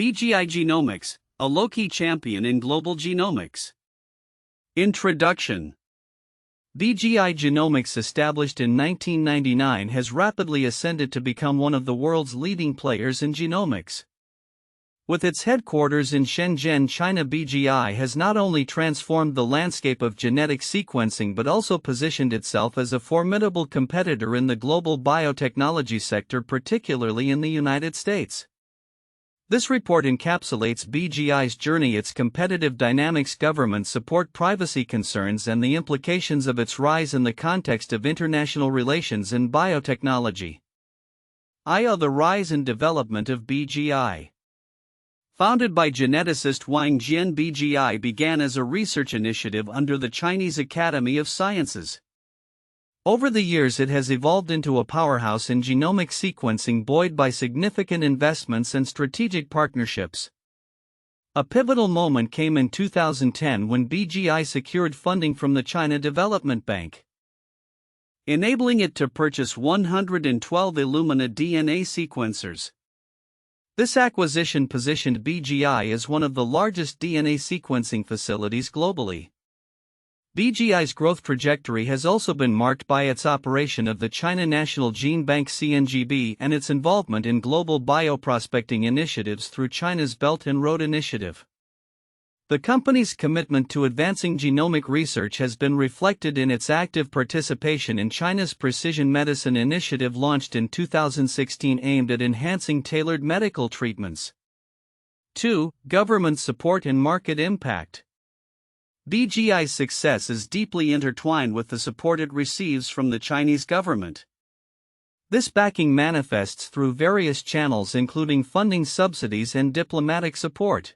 BGI Genomics, a low-key champion in global genomics. Introduction. BGI Genomics, established in 1999, has rapidly ascended to become one of the world's leading players in genomics. With its headquarters in Shenzhen, China, BGI has not only transformed the landscape of genetic sequencing but also positioned itself as a formidable competitor in the global biotechnology sector, particularly in the United States. This report encapsulates BGI's journey, its competitive dynamics, government support, privacy concerns, and the implications of its rise in the context of international relations in biotechnology. The rise and development of BGI. Founded by geneticist Wang Jian, BGI began as a research initiative under the Chinese Academy of Sciences. Over the years, it has evolved into a powerhouse in genomic sequencing, buoyed by significant investments and strategic partnerships. A pivotal moment came in 2010 when BGI secured funding from the China Development Bank, enabling it to purchase 112 Illumina DNA sequencers. This acquisition positioned BGI as one of the largest DNA sequencing facilities globally. BGI's growth trajectory has also been marked by its operation of the China National Gene Bank (CNGB) and its involvement in global bioprospecting initiatives through China's Belt and Road Initiative. The company's commitment to advancing genomic research has been reflected in its active participation in China's Precision Medicine Initiative, launched in 2016, aimed at enhancing tailored medical treatments. 2. Government support and market impact. BGI's success is deeply intertwined with the support it receives from the Chinese government. This backing manifests through various channels, including funding, subsidies, and diplomatic support.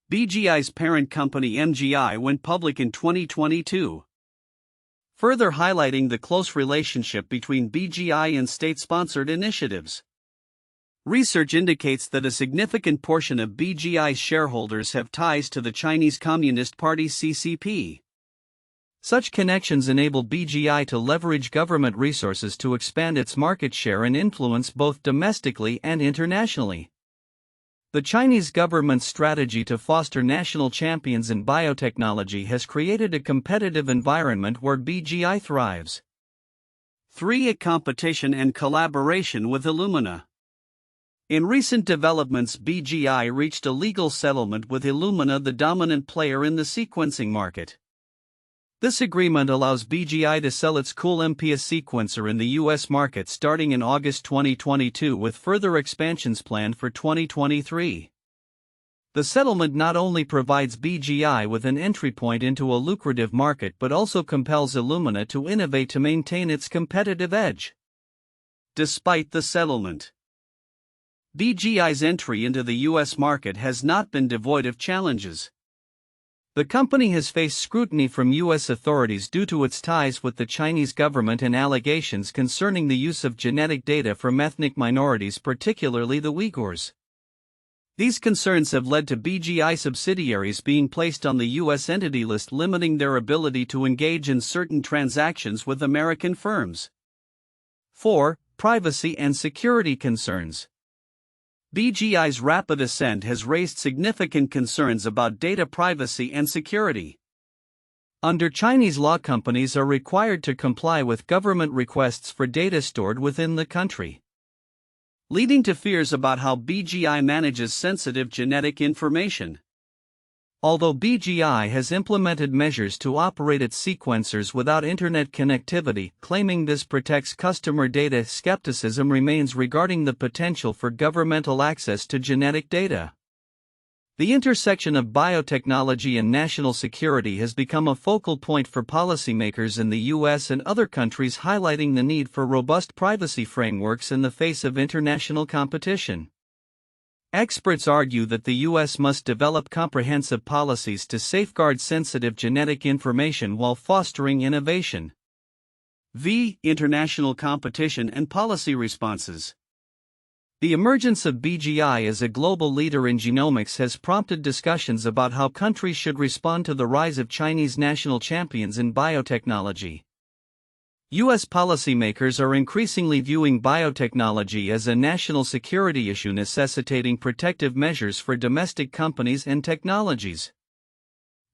BGI's parent company MGI went public in 2022, further highlighting the close relationship between BGI and state-sponsored initiatives. Research indicates that a significant portion of BGI's shareholders have ties to the Chinese Communist Party (CCP). Such connections enable BGI to leverage government resources to expand its market share and influence both domestically and internationally. The Chinese government's strategy to foster national champions in biotechnology has created a competitive environment where BGI thrives. 3. Competition and collaboration with Illumina. In recent developments, BGI reached a legal settlement with Illumina, the dominant player in the sequencing market. This agreement allows BGI to sell its CoolMPS sequencer in the U.S. market starting in August 2022, with further expansions planned for 2023. The settlement not only provides BGI with an entry point into a lucrative market but also compels Illumina to innovate to maintain its competitive edge. Despite the settlement, BGI's entry into the U.S. market has not been devoid of challenges. The company has faced scrutiny from U.S. authorities due to its ties with the Chinese government and allegations concerning the use of genetic data from ethnic minorities, particularly the Uyghurs. These concerns have led to BGI subsidiaries being placed on the U.S. entity list, limiting their ability to engage in certain transactions with American firms. 4. Privacy and security concerns. BGI's rapid ascent has raised significant concerns about data privacy and security. Under Chinese law, companies are required to comply with government requests for data stored within the country, leading to fears about how BGI manages sensitive genetic information. Although BGI has implemented measures to operate its sequencers without internet connectivity, claiming this protects customer data, skepticism remains regarding the potential for governmental access to genetic data. The intersection of biotechnology and national security has become a focal point for policymakers in the U.S. and other countries, highlighting the need for robust privacy frameworks in the face of international competition. Experts argue that the U.S. must develop comprehensive policies to safeguard sensitive genetic information while fostering innovation. International competition and policy responses. The emergence of BGI as a global leader in genomics has prompted discussions about how countries should respond to the rise of Chinese national champions in biotechnology. U.S. policymakers are increasingly viewing biotechnology as a national security issue necessitating protective measures for domestic companies and technologies.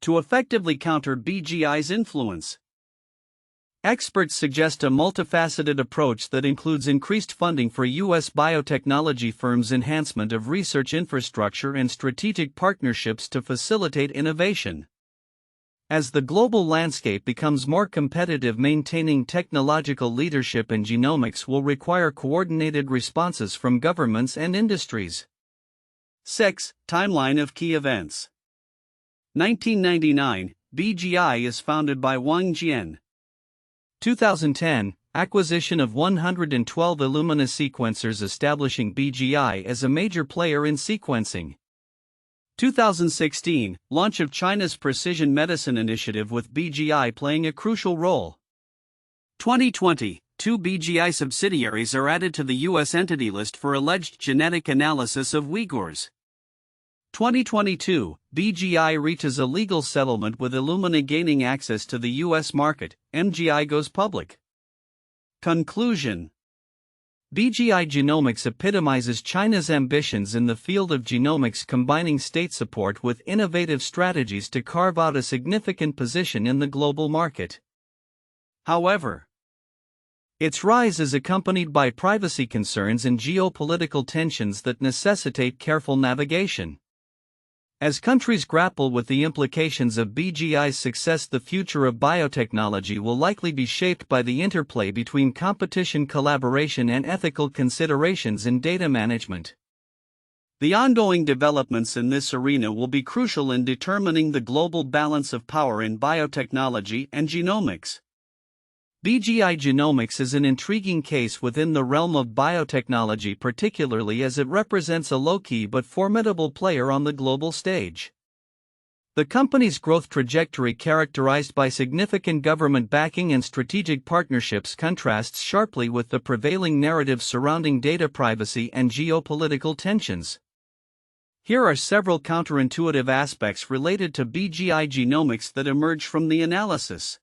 To effectively counter BGI's influence, experts suggest a multifaceted approach that includes increased funding for U.S. biotechnology firms, enhancement of research infrastructure, and strategic partnerships to facilitate innovation. As the global landscape becomes more competitive, maintaining technological leadership in genomics will require coordinated responses from governments and industries. 6. Timeline of key events. 1999, BGI is founded by Wang Jian. 2010, acquisition of 112 Illumina sequencers, establishing BGI as a major player in sequencing. 2016, launch of China's precision medicine initiative with BGI playing a crucial role. 2020, 2 BGI subsidiaries are added to the U.S. entity list for alleged genetic analysis of Uyghurs. 2022, BGI reaches a legal settlement with Illumina gaining access to the U.S. market, MGI goes public. Conclusion. BGI Genomics epitomizes China's ambitions in the field of genomics, combining state support with innovative strategies to carve out a significant position in the global market. However, its rise is accompanied by privacy concerns and geopolitical tensions that necessitate careful navigation. As countries grapple with the implications of BGI's success, the future of biotechnology will likely be shaped by the interplay between competition, collaboration, and ethical considerations in data management. The ongoing developments in this arena will be crucial in determining the global balance of power in biotechnology and genomics. BGI Genomics is an intriguing case within the realm of biotechnology, particularly as it represents a low-key but formidable player on the global stage. The company's growth trajectory, characterized by significant government backing and strategic partnerships, contrasts sharply with the prevailing narrative surrounding data privacy and geopolitical tensions. Here are several counterintuitive aspects related to BGI Genomics that emerge from the analysis.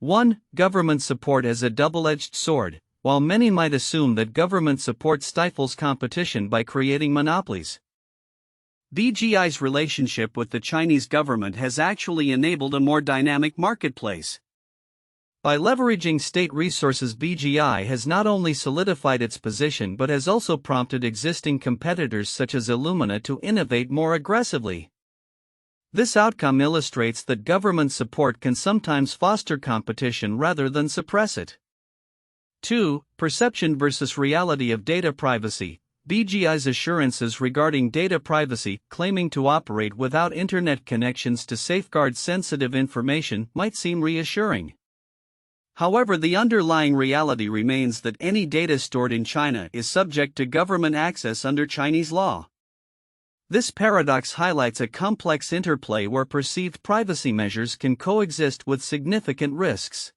1. Government support as a double-edged sword. While many might assume that government support stifles competition by creating monopolies, BGI's relationship with the Chinese government has actually enabled a more dynamic marketplace. By leveraging state resources, BGI has not only solidified its position but has also prompted existing competitors such as Illumina to innovate more aggressively. This outcome illustrates that government support can sometimes foster competition rather than suppress it. 2. Perception versus reality of data privacy. BGI's assurances regarding data privacy, claiming to operate without internet connections to safeguard sensitive information, might seem reassuring. However, the underlying reality remains that any data stored in China is subject to government access under Chinese law. This paradox highlights a complex interplay where perceived privacy measures can coexist with significant risks,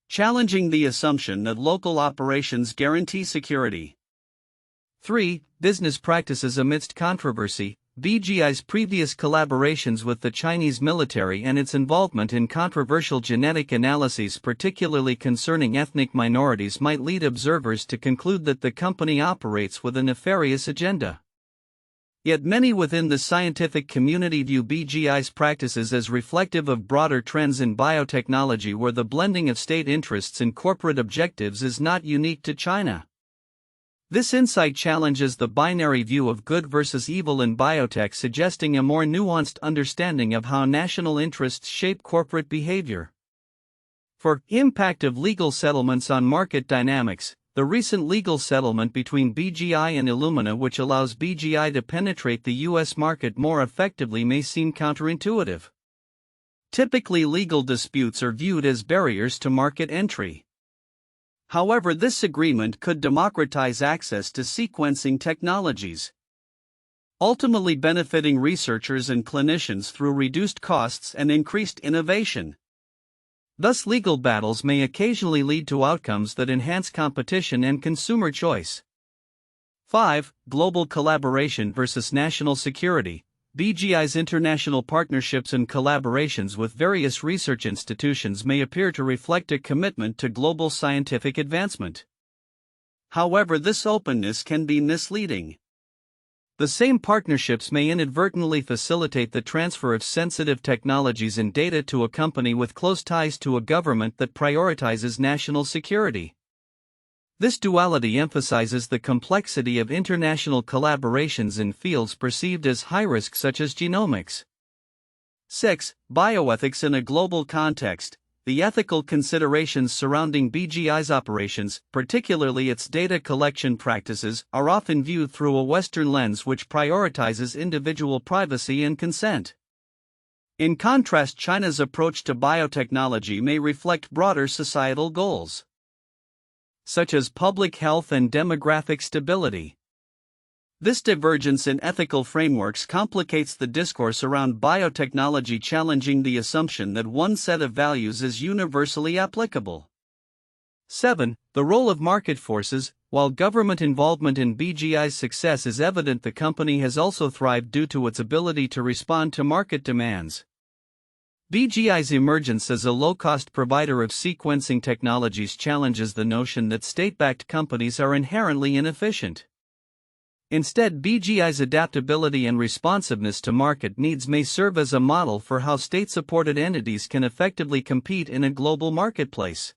challenging the assumption that local operations guarantee security. 3. Business practices amidst controversy. BGI's previous collaborations with the Chinese military and its involvement in controversial genetic analyses, particularly concerning ethnic minorities, might lead observers to conclude that the company operates with a nefarious agenda. Yet many within the scientific community view BGI's practices as reflective of broader trends in biotechnology, where the blending of state interests and corporate objectives is not unique to China. This insight challenges the binary view of good versus evil in biotech, suggesting a more nuanced understanding of how national interests shape corporate behavior. 4. Impact of legal settlements on market dynamics. The recent legal settlement between BGI and Illumina, which allows BGI to penetrate the U.S. market more effectively, may seem counterintuitive. Typically, legal disputes are viewed as barriers to market entry. However, this agreement could democratize access to sequencing technologies, ultimately benefiting researchers and clinicians through reduced costs and increased innovation. Thus, legal battles may occasionally lead to outcomes that enhance competition and consumer choice. 5. Global collaboration versus national security. BGI's international partnerships and collaborations with various research institutions may appear to reflect a commitment to global scientific advancement. However, this openness can be misleading. The same partnerships may inadvertently facilitate the transfer of sensitive technologies and data to a company with close ties to a government that prioritizes national security. This duality emphasizes the complexity of international collaborations in fields perceived as high risk, such as genomics. 6. Bioethics in a global context. The ethical considerations surrounding BGI's operations, particularly its data collection practices, are often viewed through a Western lens which prioritizes individual privacy and consent. In contrast, China's approach to biotechnology may reflect broader societal goals, such as public health and demographic stability. This divergence in ethical frameworks complicates the discourse around biotechnology, challenging the assumption that one set of values is universally applicable. 7. The role of market forces. While government involvement in BGI's success is evident, the company has also thrived due to its ability to respond to market demands. BGI's emergence as a low-cost provider of sequencing technologies challenges the notion that state-backed companies are inherently inefficient. Instead, BGI's adaptability and responsiveness to market needs may serve as a model for how state-supported entities can effectively compete in a global marketplace.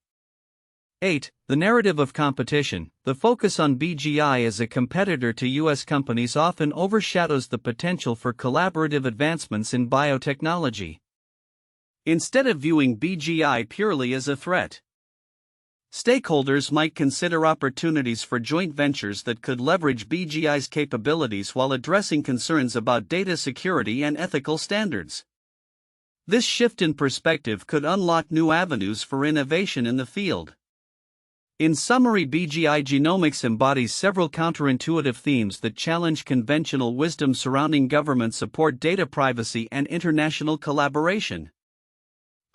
8. The narrative of competition. The focus on BGI as a competitor to U.S. companies often overshadows the potential for collaborative advancements in biotechnology. Instead of viewing BGI purely as a threat, stakeholders might consider opportunities for joint ventures that could leverage BGI's capabilities while addressing concerns about data security and ethical standards. This shift in perspective could unlock new avenues for innovation in the field. In summary, BGI Genomics embodies several counterintuitive themes that challenge conventional wisdom surrounding government support, data privacy, and international collaboration.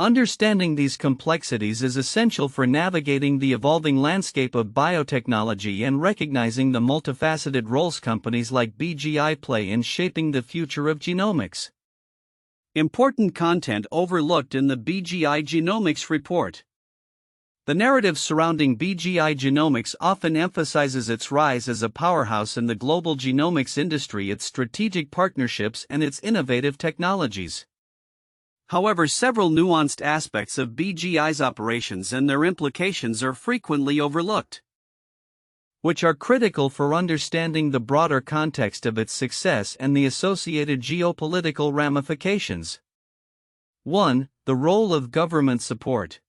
Understanding these complexities is essential for navigating the evolving landscape of biotechnology and recognizing the multifaceted roles companies like BGI play in shaping the future of genomics. Important content overlooked in the BGI Genomics report. The narrative surrounding BGI Genomics often emphasizes its rise as a powerhouse in the global genomics industry, its strategic partnerships, and its innovative technologies. However, several nuanced aspects of BGI's operations and their implications are frequently overlooked, which are critical for understanding the broader context of its success and the associated geopolitical ramifications. 1. The role of government support.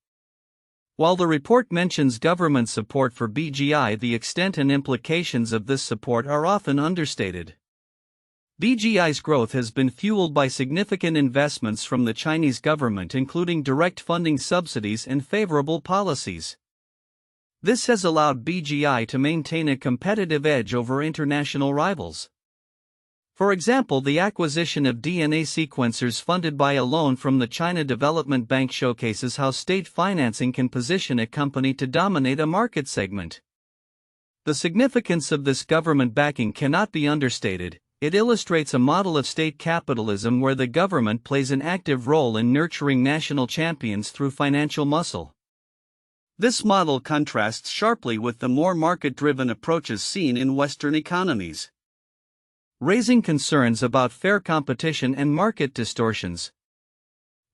While the report mentions government support for BGI, the extent and implications of this support are often understated. BGI's growth has been fueled by significant investments from the Chinese government, including direct funding, subsidies, and favorable policies. This has allowed BGI to maintain a competitive edge over international rivals. For example, the acquisition of DNA sequencers funded by a loan from the China Development Bank showcases how state financing can position a company to dominate a market segment. The significance of this government backing cannot be understated. It illustrates a model of state capitalism where the government plays an active role in nurturing national champions through financial muscle. This model contrasts sharply with the more market-driven approaches seen in Western economies, raising concerns about fair competition and market distortions.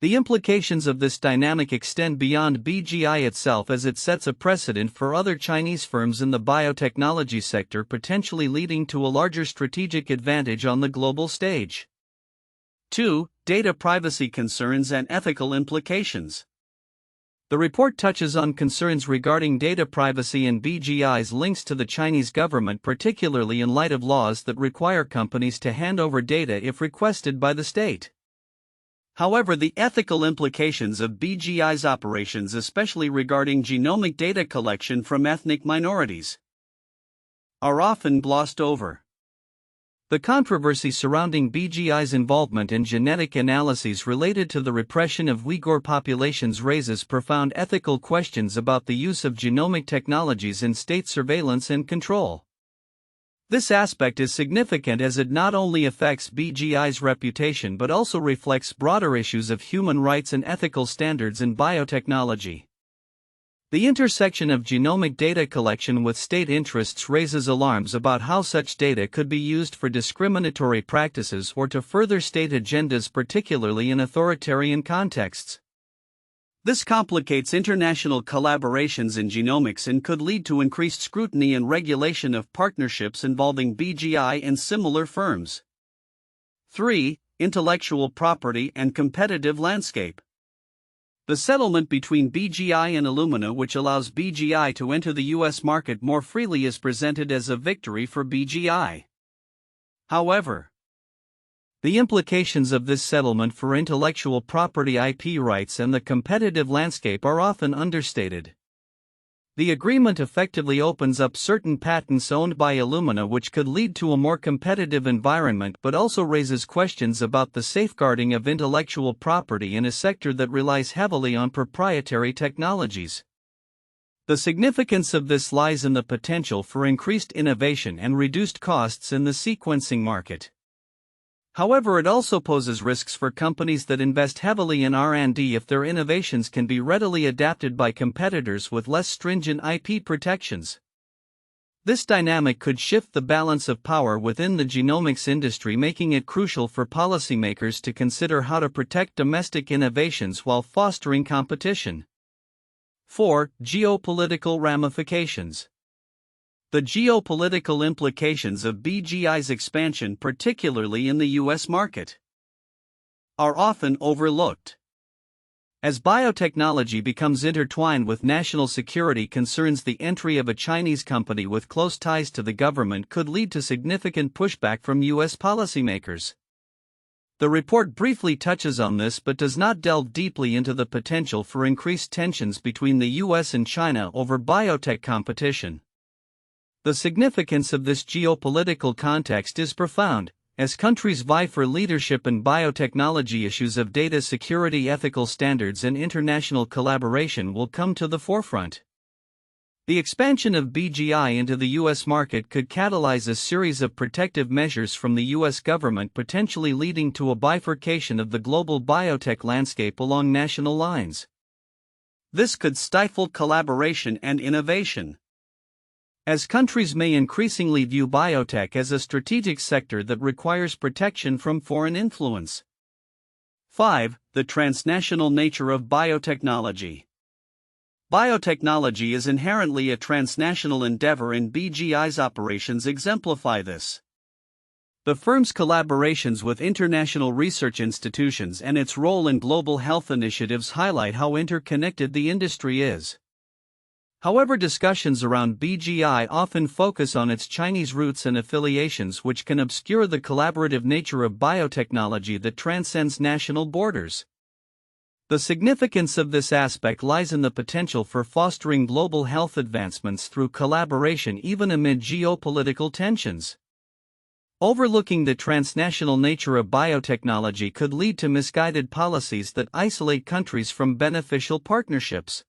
The implications of this dynamic extend beyond BGI itself, as it sets a precedent for other Chinese firms in the biotechnology sector, potentially leading to a larger strategic advantage on the global stage. 2. Data privacy concerns and ethical implications. The report touches on concerns regarding data privacy and BGI's links to the Chinese government, particularly in light of laws that require companies to hand over data if requested by the state. However, the ethical implications of BGI's operations, especially regarding genomic data collection from ethnic minorities, are often glossed over. The controversy surrounding BGI's involvement in genetic analyses related to the repression of Uyghur populations raises profound ethical questions about the use of genomic technologies in state surveillance and control. This aspect is significant as it not only affects BGI's reputation but also reflects broader issues of human rights and ethical standards in biotechnology. The intersection of genomic data collection with state interests raises alarms about how such data could be used for discriminatory practices or to further state agendas, particularly in authoritarian contexts. This complicates international collaborations in genomics and could lead to increased scrutiny and regulation of partnerships involving BGI and similar firms. 3. Intellectual property and competitive landscape. The settlement between BGI and Illumina, which allows BGI to enter the US market more freely, is presented as a victory for BGI. However, the implications of this settlement for intellectual property IP rights and the competitive landscape are often understated. The agreement effectively opens up certain patents owned by Illumina, which could lead to a more competitive environment, but also raises questions about the safeguarding of intellectual property in a sector that relies heavily on proprietary technologies. The significance of this lies in the potential for increased innovation and reduced costs in the sequencing market. However, it also poses risks for companies that invest heavily in R&D if their innovations can be readily adapted by competitors with less stringent IP protections. This dynamic could shift the balance of power within the genomics industry, making it crucial for policymakers to consider how to protect domestic innovations while fostering competition. 4. Geopolitical ramifications. The geopolitical implications of BGI's expansion, particularly in the US market, are often overlooked. As biotechnology becomes intertwined with national security concerns, the entry of a Chinese company with close ties to the government could lead to significant pushback from US policymakers. The report briefly touches on this but does not delve deeply into the potential for increased tensions between the US and China over biotech competition. The significance of this geopolitical context is profound, as countries vie for leadership in biotechnology. Issues of data security, ethical standards, and international collaboration will come to the forefront. The expansion of BGI into the US market could catalyze a series of protective measures from the US government, potentially leading to a bifurcation of the global biotech landscape along national lines. This could stifle collaboration and innovation, as countries may increasingly view biotech as a strategic sector that requires protection from foreign influence. 5. The transnational nature of biotechnology. Biotechnology is inherently a transnational endeavor, and BGI's operations exemplify this. The firm's collaborations with international research institutions and its role in global health initiatives highlight how interconnected the industry is. However, discussions around BGI often focus on its Chinese roots and affiliations, which can obscure the collaborative nature of biotechnology that transcends national borders. The significance of this aspect lies in the potential for fostering global health advancements through collaboration even amid geopolitical tensions. Overlooking the transnational nature of biotechnology could lead to misguided policies that isolate countries from beneficial partnerships.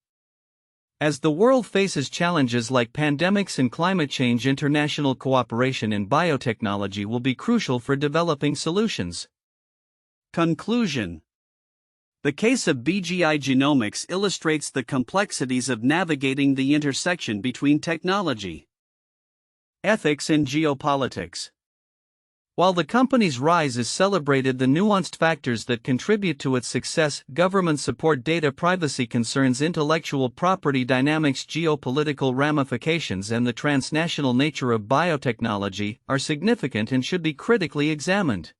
As the world faces challenges like pandemics and climate change, international cooperation in biotechnology will be crucial for developing solutions. Conclusion. The case of BGI Genomics illustrates the complexities of navigating the intersection between technology, ethics, and geopolitics. While the company's rise is celebrated, the nuanced factors that contribute to its success, government support, data privacy concerns, intellectual property dynamics, geopolitical ramifications, and the transnational nature of biotechnology, are significant and should be critically examined.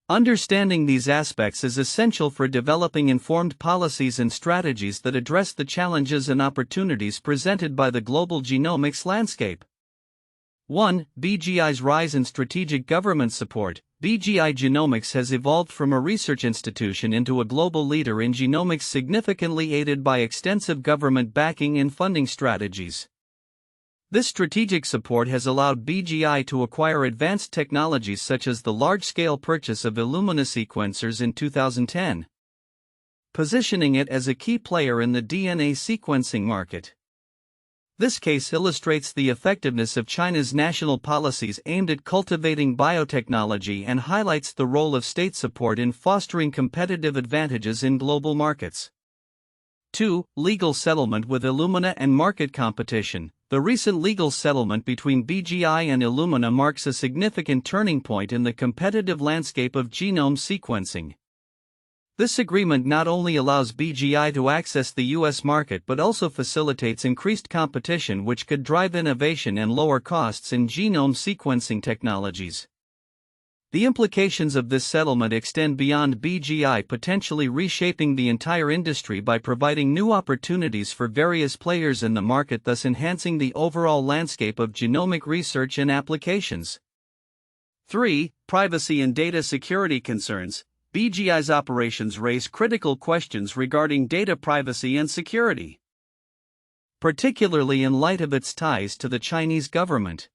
Understanding these aspects is essential for developing informed policies and strategies that address the challenges and opportunities presented by the global genomics landscape. 1. BGI's rise in strategic government support. BGI Genomics has evolved from a research institution into a global leader in genomics, significantly aided by extensive government backing and funding strategies. This strategic support has allowed BGI to acquire advanced technologies such as the large-scale purchase of Illumina sequencers in 2010, positioning it as a key player in the DNA sequencing market. This case illustrates the effectiveness of China's national policies aimed at cultivating biotechnology and highlights the role of state support in fostering competitive advantages in global markets. 2. Legal settlement with Illumina and market competition. The recent legal settlement between BGI and Illumina marks a significant turning point in the competitive landscape of genome sequencing. This agreement not only allows BGI to access the US market but also facilitates increased competition, which could drive innovation and lower costs in genome sequencing technologies. The implications of this settlement extend beyond BGI, potentially reshaping the entire industry by providing new opportunities for various players in the market, thus enhancing the overall landscape of genomic research and applications. 3. Privacy and data security concerns. BGI's operations raise critical questions regarding data privacy and security, particularly in light of its ties to the Chinese government.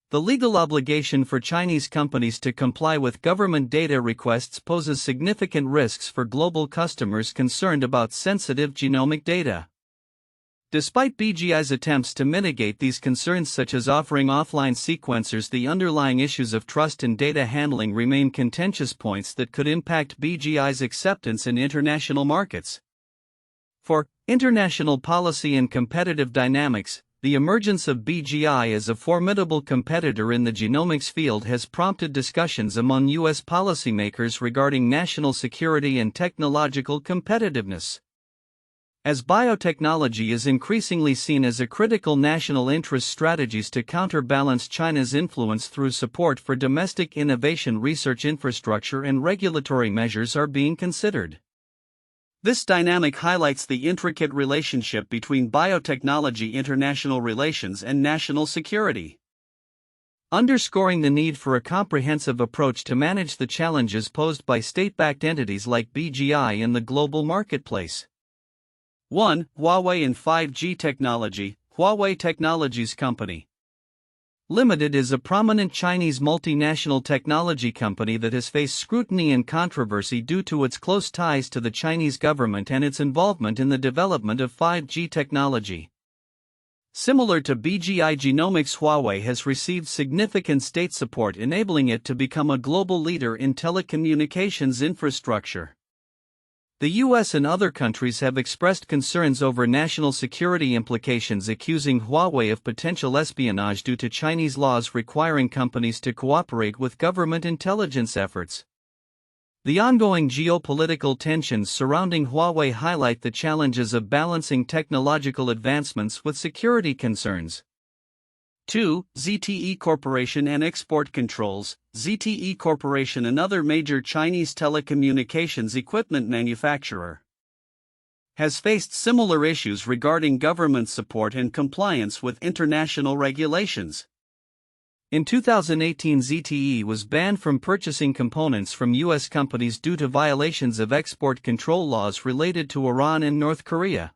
The legal obligation for Chinese companies to comply with government data requests poses significant risks for global customers concerned about sensitive genomic data. Despite BGI's attempts to mitigate these concerns, such as offering offline sequencers, the underlying issues of trust and data handling remain contentious points that could impact BGI's acceptance in international markets. 4. International policy and competitive dynamics. The emergence of BGI as a formidable competitor in the genomics field has prompted discussions among U.S. policymakers regarding national security and technological competitiveness. As biotechnology is increasingly seen as a critical national interest, strategies to counterbalance China's influence through support for domestic innovation, research infrastructure, and regulatory measures are being considered. This dynamic highlights the intricate relationship between biotechnology, international relations, and national security, underscoring the need for a comprehensive approach to manage the challenges posed by state-backed entities like BGI in the global marketplace. 1. Huawei and 5G technology. Huawei Technologies Company Limited is a prominent Chinese multinational technology company that has faced scrutiny and controversy due to its close ties to the Chinese government and its involvement in the development of 5G technology. Similar to BGI Genomics, Huawei has received significant state support, enabling it to become a global leader in telecommunications infrastructure. The US and other countries have expressed concerns over national security implications, accusing Huawei of potential espionage due to Chinese laws requiring companies to cooperate with government intelligence efforts. The ongoing geopolitical tensions surrounding Huawei highlight the challenges of balancing technological advancements with security concerns. 2. ZTE Corporation and export controls. ZTE Corporation, another major Chinese telecommunications equipment manufacturer, has faced similar issues regarding government support and compliance with international regulations. In 2018, ZTE was banned from purchasing components from U.S. companies due to violations of export control laws related to Iran and North Korea.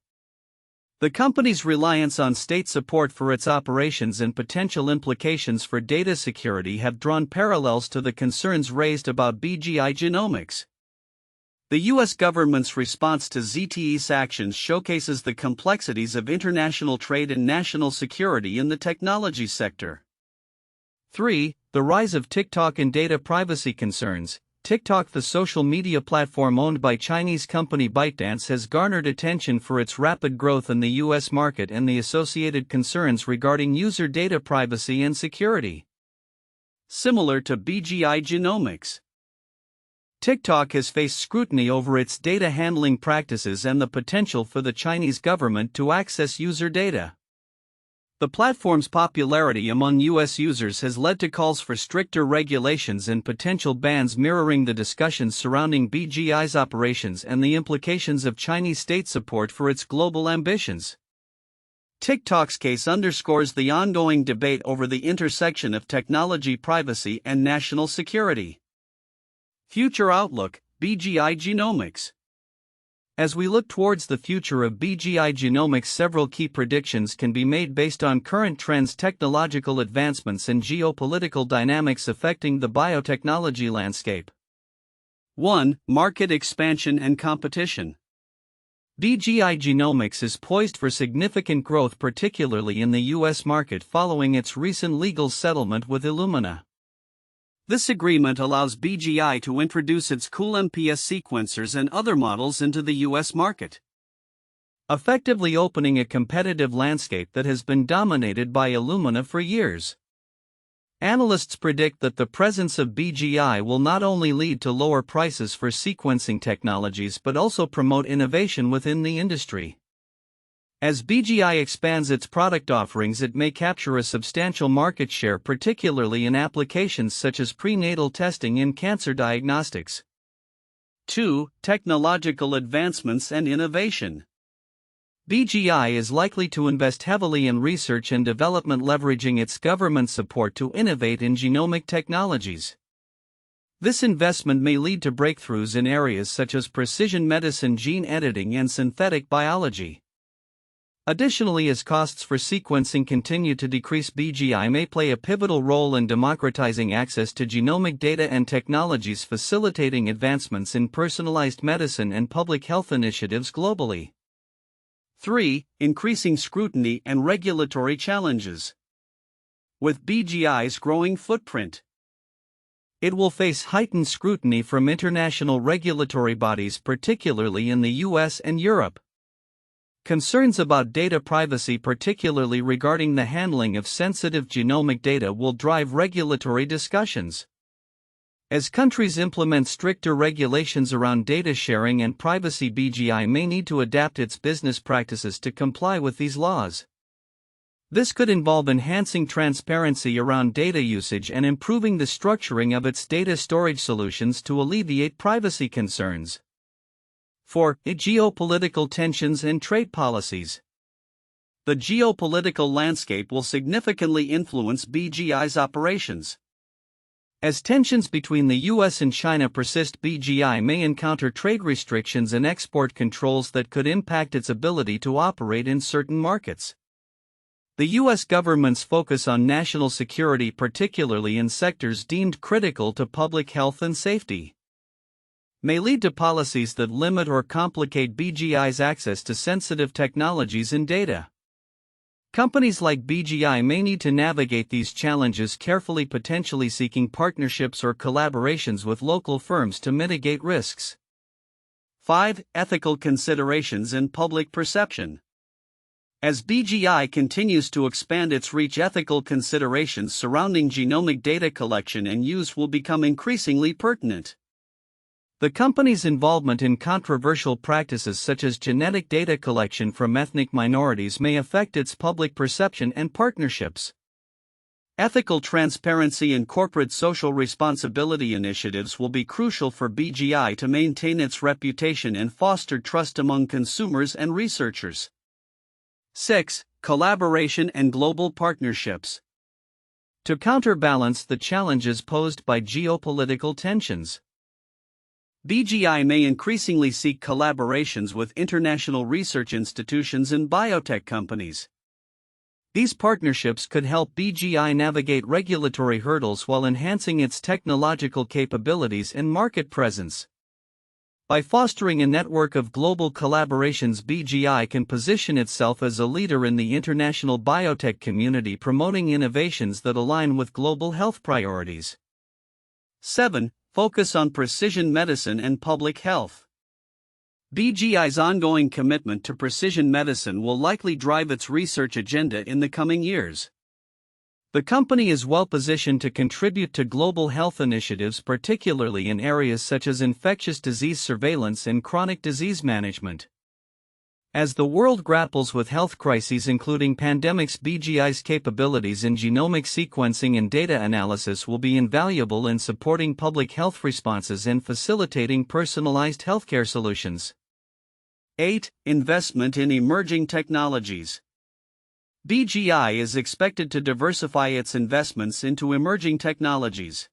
The company's reliance on state support for its operations and potential implications for data security have drawn parallels to the concerns raised about BGI Genomics. The U.S. government's response to ZTE's actions showcases the complexities of international trade and national security in the technology sector. 3. The rise of TikTok and data privacy concerns. TikTok, the social media platform owned by Chinese company ByteDance, has garnered attention for its rapid growth in the U.S. market and the associated concerns regarding user data privacy and security. Similar to BGI Genomics, TikTok has faced scrutiny over its data handling practices and the potential for the Chinese government to access user data. The platform's popularity among U.S. users has led to calls for stricter regulations and potential bans, mirroring the discussions surrounding BGI's operations and the implications of Chinese state support for its global ambitions. TikTok's case underscores the ongoing debate over the intersection of technology privacy and national security. Future outlook: BGI Genomics. As we look towards the future of BGI Genomics, several key predictions can be made based on current trends, technological advancements, and geopolitical dynamics affecting the biotechnology landscape. 1. Market expansion and competition. BGI Genomics is poised for significant growth, particularly in the U.S. market following its recent legal settlement with Illumina. This agreement allows BGI to introduce its CoolMPS sequencers and other models into the U.S. market, effectively opening a competitive landscape that has been dominated by Illumina for years. Analysts predict that the presence of BGI will not only lead to lower prices for sequencing technologies but also promote innovation within the industry. As BGI expands its product offerings, it may capture a substantial market share, particularly in applications such as prenatal testing and cancer diagnostics. 2. Technological advancements and innovation. BGI is likely to invest heavily in research and development, leveraging its government support to innovate in genomic technologies. This investment may lead to breakthroughs in areas such as precision medicine, gene editing, and synthetic biology. Additionally, as costs for sequencing continue to decrease, BGI may play a pivotal role in democratizing access to genomic data and technologies, facilitating advancements in personalized medicine and public health initiatives globally. 3. Increasing scrutiny and regulatory challenges. With BGI's growing footprint, it will face heightened scrutiny from international regulatory bodies, particularly in the US and Europe. Concerns about data privacy, particularly regarding the handling of sensitive genomic data, will drive regulatory discussions. As countries implement stricter regulations around data sharing and privacy, BGI may need to adapt its business practices to comply with these laws. This could involve enhancing transparency around data usage and improving the structuring of its data storage solutions to alleviate privacy concerns. 4. Geopolitical tensions and trade policies. The geopolitical landscape will significantly influence BGI's operations. As tensions between the US and China persist, BGI may encounter trade restrictions and export controls that could impact its ability to operate in certain markets. The US government's focus on national security, particularly in sectors deemed critical to public health and safety, may lead to policies that limit or complicate BGI's access to sensitive technologies and data. Companies like BGI may need to navigate these challenges carefully, potentially seeking partnerships or collaborations with local firms to mitigate risks. 5. Ethical considerations and public perception. As BGI continues to expand its reach, ethical considerations surrounding genomic data collection and use will become increasingly pertinent. The company's involvement in controversial practices such as genetic data collection from ethnic minorities may affect its public perception and partnerships. Ethical transparency and corporate social responsibility initiatives will be crucial for BGI to maintain its reputation and foster trust among consumers and researchers. 6. Collaboration and global partnerships. To counterbalance the challenges posed by geopolitical tensions, BGI may increasingly seek collaborations with international research institutions and biotech companies. These partnerships could help BGI navigate regulatory hurdles while enhancing its technological capabilities and market presence. By fostering a network of global collaborations, BGI can position itself as a leader in the international biotech community, promoting innovations that align with global health priorities. 7. Focus on precision medicine and public health. BGI's ongoing commitment to precision medicine will likely drive its research agenda in the coming years. The company is well positioned to contribute to global health initiatives, particularly in areas such as infectious disease surveillance and chronic disease management. As the world grapples with health crises including pandemics, BGI's capabilities in genomic sequencing and data analysis will be invaluable in supporting public health responses and facilitating personalized healthcare solutions. 8. Investment in emerging technologies. BGI is expected to diversify its investments into emerging technologies,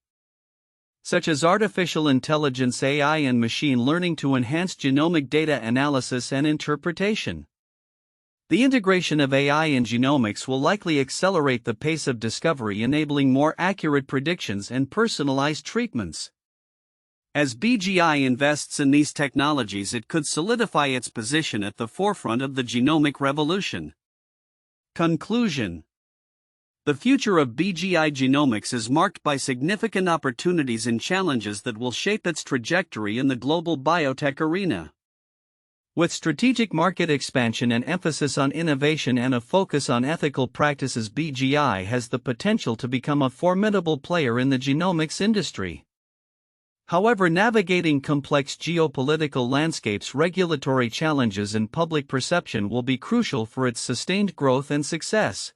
such as artificial intelligence, AI, and machine learning, to enhance genomic data analysis and interpretation. The integration of AI in genomics will likely accelerate the pace of discovery, enabling more accurate predictions and personalized treatments. As BGI invests in these technologies, it could solidify its position at the forefront of the genomic revolution. Conclusion: the future of BGI Genomics is marked by significant opportunities and challenges that will shape its trajectory in the global biotech arena. With strategic market expansion and emphasis on innovation and a focus on ethical practices, BGI has the potential to become a formidable player in the genomics industry. However, navigating complex geopolitical landscapes, regulatory challenges, and public perception will be crucial for its sustained growth and success.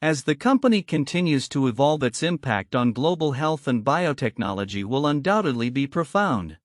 As the company continues to evolve, its impact on global health and biotechnology will undoubtedly be profound.